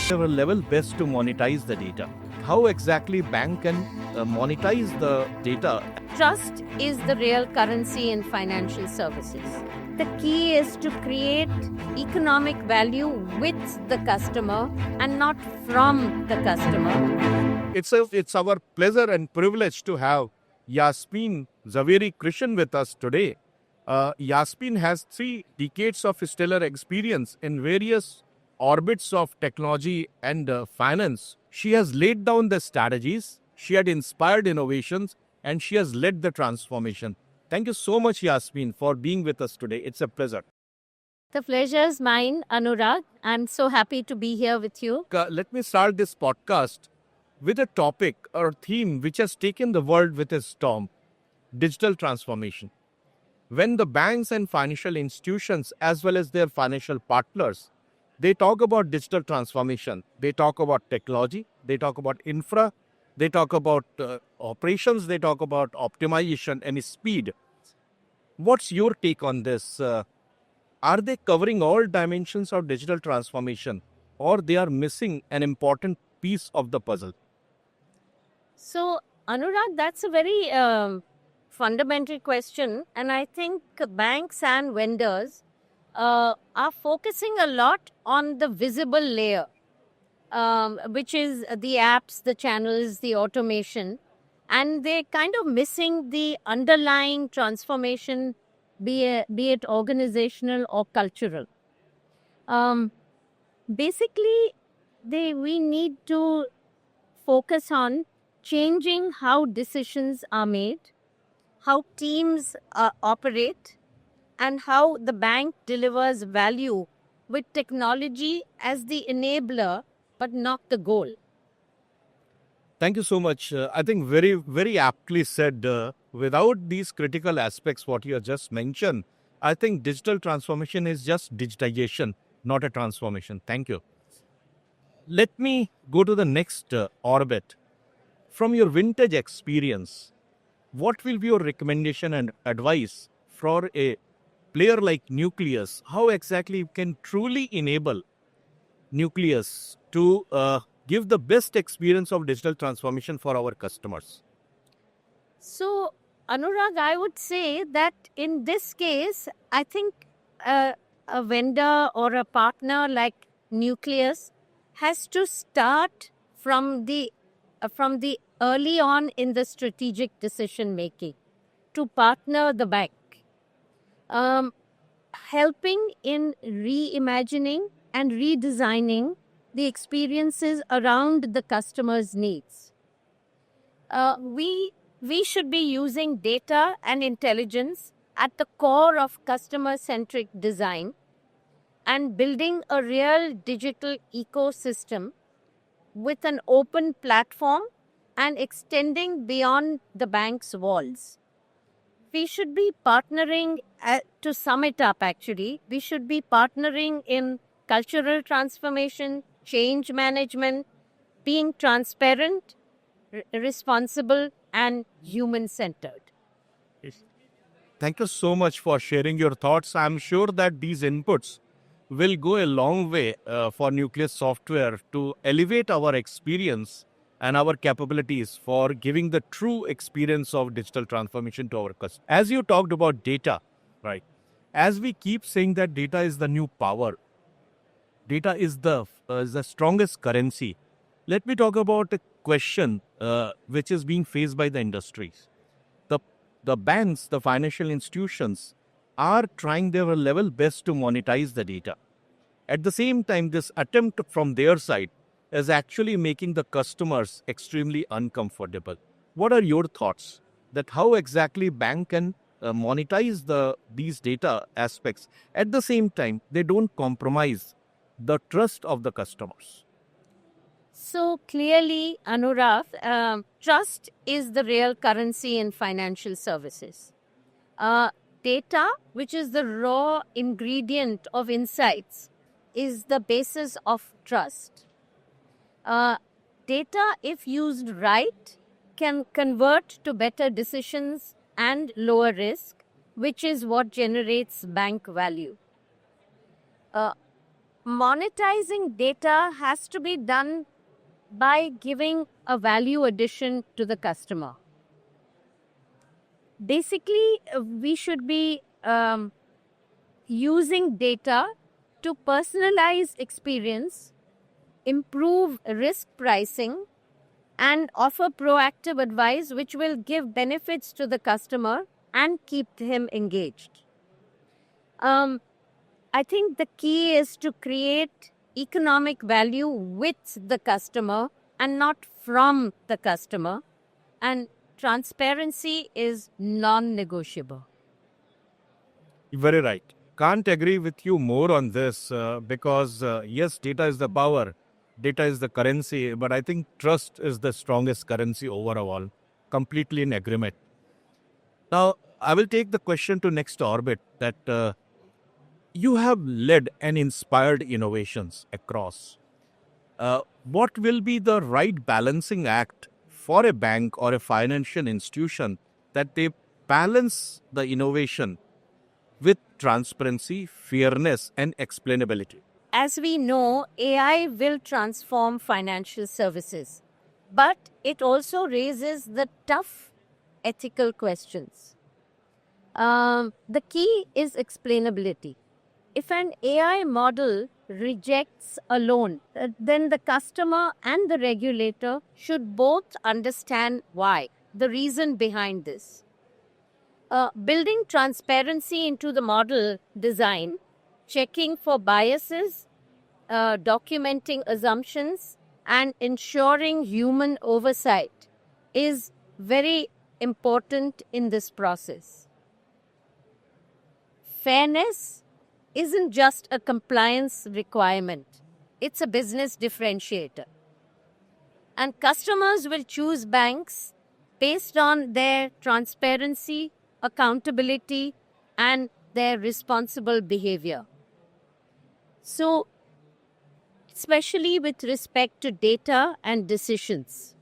Our level best to monetize the data. How exactly bank can monetize the data? Trust is the real currency in financial services. The key is to create economic value with the customer and not from the customer. It's our pleasure and privilege to have Yasmin Zaveri Krishan with us today. Yasmin has 3 decades of stellar experience in various orbits of technology and finance. She has laid down the strategies, she had inspired innovations, and she has led the transformation. Thank you so much, Yasmin, for being with us today. It's a pleasure. The pleasure is mine, Anurag. I'm so happy to be here with you. Let me start this podcast with a topic or theme which has taken the world with a storm: digital transformation. When the banks and financial institutions, as well as their financial partners, they talk about digital transformation, they talk about technology, they talk about infra, they talk about operations, they talk about optimization and speed. What's your take on this? Are they covering all dimensions of digital transformation, or they are missing an important piece of the puzzle? So, Anurag, that's a very fundamental question. And I think banks and vendors are focusing a lot on the visible layer, which is the apps, the channels, the automation. And they're kind of missing the underlying transformation, be it organizational or cultural. Um, Basically, we need to focus on changing how decisions are made, how teams operate, and how the bank delivers value with technology as the enabler, but not the goal. Thank you so much. I think very, very aptly said. Without these critical aspects, what you have just mentioned, I think digital transformation is just digitization, not a transformation. Thank you. Let me go to the next orbit. From your vintage experience, what will be your recommendation and advice for a player like Nucleus? How exactly you can truly enable Nucleus to give the best experience of digital transformation for our customers? So, Anurag, I would say that in this case, I think a vendor or a partner like Nucleus has to start from the early on in the strategic decision making to partner the bank, um, helping in reimagining and redesigning the experiences around the customer's needs. We should be using data and intelligence at the core of customer-centric design and building a real digital ecosystem with an open platform and extending beyond the bank's walls. We should be partnering, to sum it up actually, we should be partnering in cultural transformation, change management, being transparent, responsible, and human centered. Thank you so much for sharing your thoughts. I'm sure that these inputs will go a long way for Nucleus Software to elevate our experience and our capabilities for giving the true experience of digital transformation to our customers. As you talked about data, right? As we keep saying that data is the new power, data is the strongest currency. Let me talk about a question which is being faced by the industries. The the banks, the financial institutions are trying their level best to monetize the data. At the same time, this attempt from their side is actually making the customers extremely uncomfortable. What are your thoughts that how exactly bank can monetize these data aspects? At the same time, they don't compromise the trust of the customers. So clearly, Anurag, trust is the real currency in financial services. Data, which is the raw ingredient of insights, is the basis of trust. Data, if used right, can convert to better decisions and lower risk, which is what generates bank value. monetizing data has to be done by giving a value addition to the customer. Basically, we should be using data to personalize experience, improve risk pricing, and offer proactive advice which will give benefits to the customer and keep him engaged. I think the key is to create economic value with the customer and not from the customer. And transparency is non-negotiable. Very right. Can't agree with you more on this because, yes, data is the power, data is the currency, but I think trust is the strongest currency overall. Completely in agreement. Now, I will take the question to next orbit that you have led and inspired innovations across. What will be the right balancing act for a bank or a financial institution that they balance the innovation with transparency, fairness, and explainability? As we know, AI will transform financial services, but it also raises the tough ethical questions. The key is explainability. If an AI model rejects a loan, then the customer and the regulator should both understand why, the reason behind this. Building transparency into the model design, checking for biases, documenting assumptions, and ensuring human oversight is very important in this process. Fairness isn't just a compliance requirement, it's a business differentiator. And customers will choose banks based on their transparency, accountability, and their responsible behavior. So, especially with respect to data and decisions,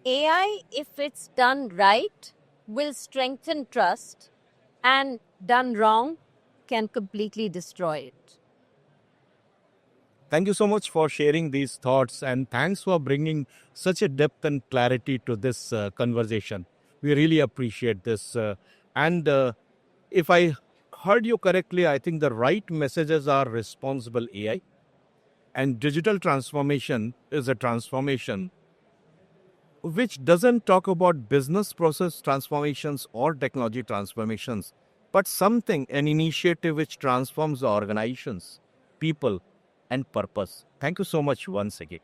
AI, if it's done right, will strengthen trust, and done wrong, can completely destroy it. Thank you so much for sharing these thoughts and thanks for bringing such a depth and clarity to this conversation. We really appreciate this. And if I heard you correctly, I think the right messages are responsible AI and digital transformation is a transformation which doesn't talk about business process transformations or technology transformations, but something, an initiative which transforms organizations, people, and purpose. Thank you so much once again.